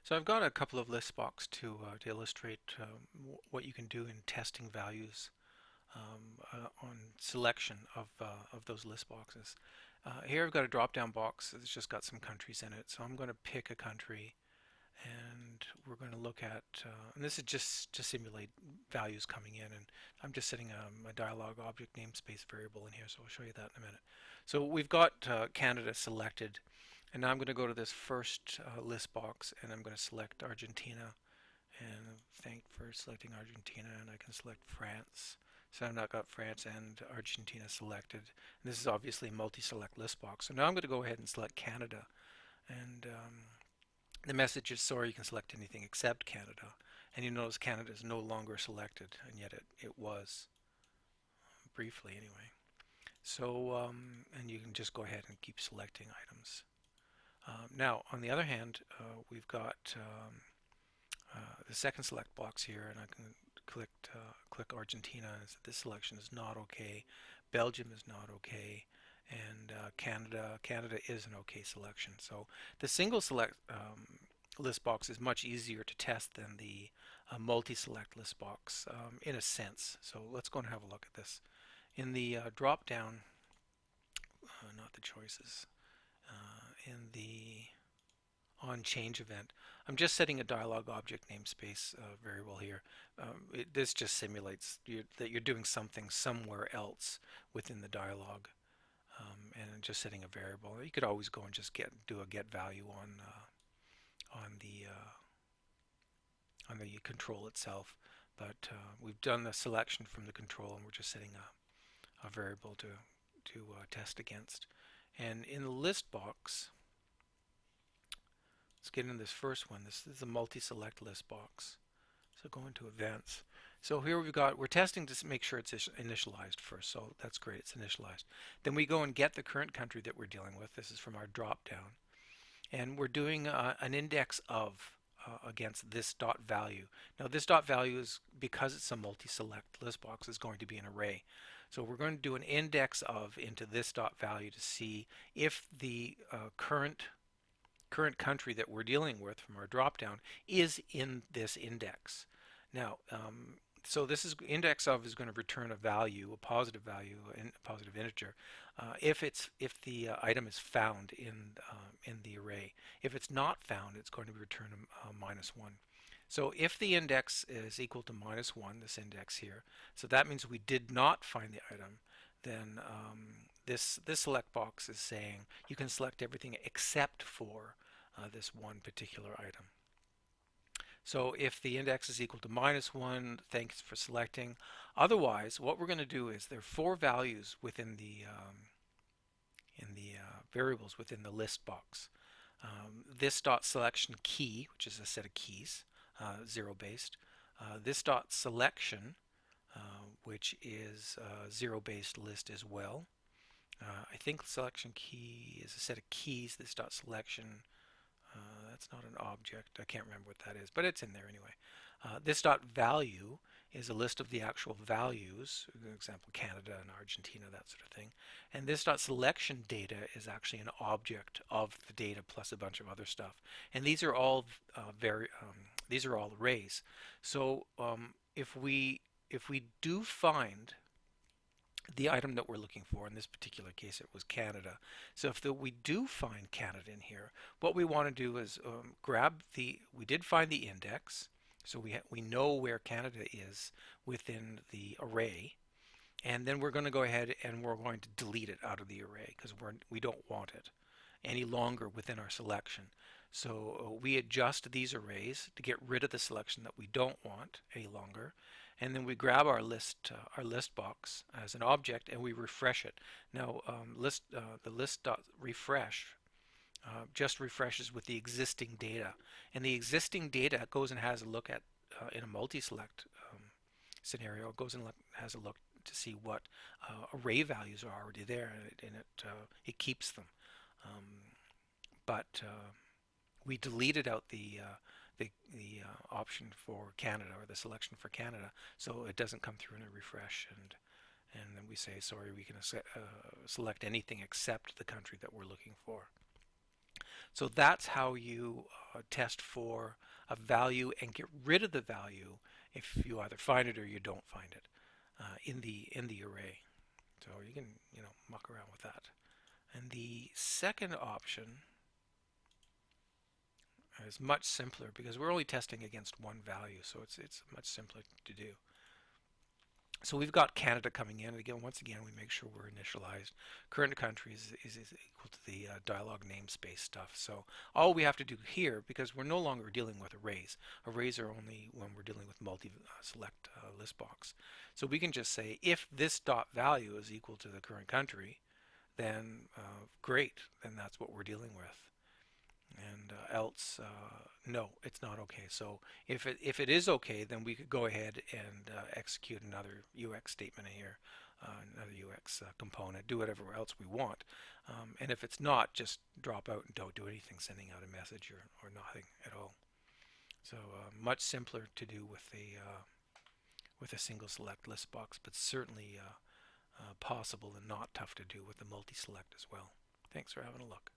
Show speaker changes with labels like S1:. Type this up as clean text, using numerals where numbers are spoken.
S1: So I've got a couple of list box to illustrate what you can do in testing values on selection of those list boxes. Here I've got a drop-down box that's just got some countries in it. So I'm going to pick a country, and we're going to look at, and this is just to simulate values coming in, and I'm just setting a dialog object namespace variable in here, so I'll show you that in a minute. So we've got Canada selected, and now I'm going to go to this first list box, and I'm going to select Argentina, and thank for selecting Argentina, and I can select France. So I've now got France and Argentina selected. And this is obviously a multi-select list box. So now I'm going to go ahead and select Canada, and the message is sorry, you can select anything except Canada. And you notice Canada is no longer selected, and yet it was, briefly anyway. So, and you can just go ahead and keep selecting items. Now, on the other hand, we've got the second select box here, and I can click Argentina, and this selection is not okay. Belgium is not okay, and Canada is an okay selection. So the single select list box is much easier to test than the multi-select list box in a sense. So let's go and have a look at this. In the drop down, not the choices, in the on change event, I'm just setting a dialog object namespace variable here. This just simulates that you're doing something somewhere else within the dialog, and just setting a variable. You could always go and just do a get value on the control itself, but we've done the selection from the control, and we're just setting a variable to test against. And in the list box, let's get into this first one. This is a multi-select list box. So go into events. So here we're testing to make sure it's initialized first. So that's great, it's initialized. Then we go and get the current country that we're dealing with. This is from our drop down. And we're doing an index of against this dot value. Now this dot value is, because it's a multi-select list box, is going to be an array. So we're going to do an index of into this dot value to see if the current country that we're dealing with from our dropdown is in this index. Now, so this is index of is going to return a value, a positive value, a positive integer, if the item is found in the array. If it's not found, it's going to return a -1. So if the index is equal to -1, this index here, so that means we did not find the item, then this select box is saying you can select everything except for this one particular item. So if the index is equal to -1, thanks for selecting. Otherwise, what we're going to do is there are four values within the variables within the list box. This dot selection key, which is a set of keys, zero based. This dot selection, which is zero based list as well. I think selection key is a set of keys. This dot selection, that's not an object. I can't remember what that is, but it's in there anyway. This dot value is a list of the actual values, for example, Canada and Argentina, that sort of thing. And this dot selection data is actually an object of the data plus a bunch of other stuff. And these are all these are all arrays. So if we do find the item that we're looking for, in this particular case it was Canada. So if we do find Canada in here, what we want to do is we did find the index, so we know where Canada is within the array, and then we're going to go ahead and we're going to delete it out of the array because we don't want it any longer within our selection. So we adjust these arrays to get rid of the selection that we don't want any longer, and then we grab our list box as an object and we refresh it. Now the list.refresh just refreshes with the existing data, and the existing data goes and has a look at in a multi-select scenario. It goes and has a look to see what array values are already there, and it keeps them. But we deleted out the option for Canada, or the selection for Canada, so it doesn't come through in a refresh, and then we say sorry, we can select anything except the country that we're looking for. So that's how you test for a value and get rid of the value if you either find it or you don't find it in the array. So you can muck around with that. And the second option is much simpler because we're only testing against one value, so it's much simpler to do. So we've got Canada coming in. Again, once again, we make sure we're initialized. Current country is equal to the dialog namespace stuff. So all we have to do here, because we're no longer dealing with arrays. Arrays are only when we're dealing with multi-select list box. So we can just say if this dot value is equal to the current country, then great, then that's what we're dealing with. And else, no, it's not okay. So if it is okay, then we could go ahead and execute another UX statement here, another UX component, do whatever else we want. And if it's not, just drop out and don't do anything, sending out a message or nothing at all. So much simpler to do with a single select list box, but certainly possible and not tough to do with the multi-select as well. Thanks for having a look.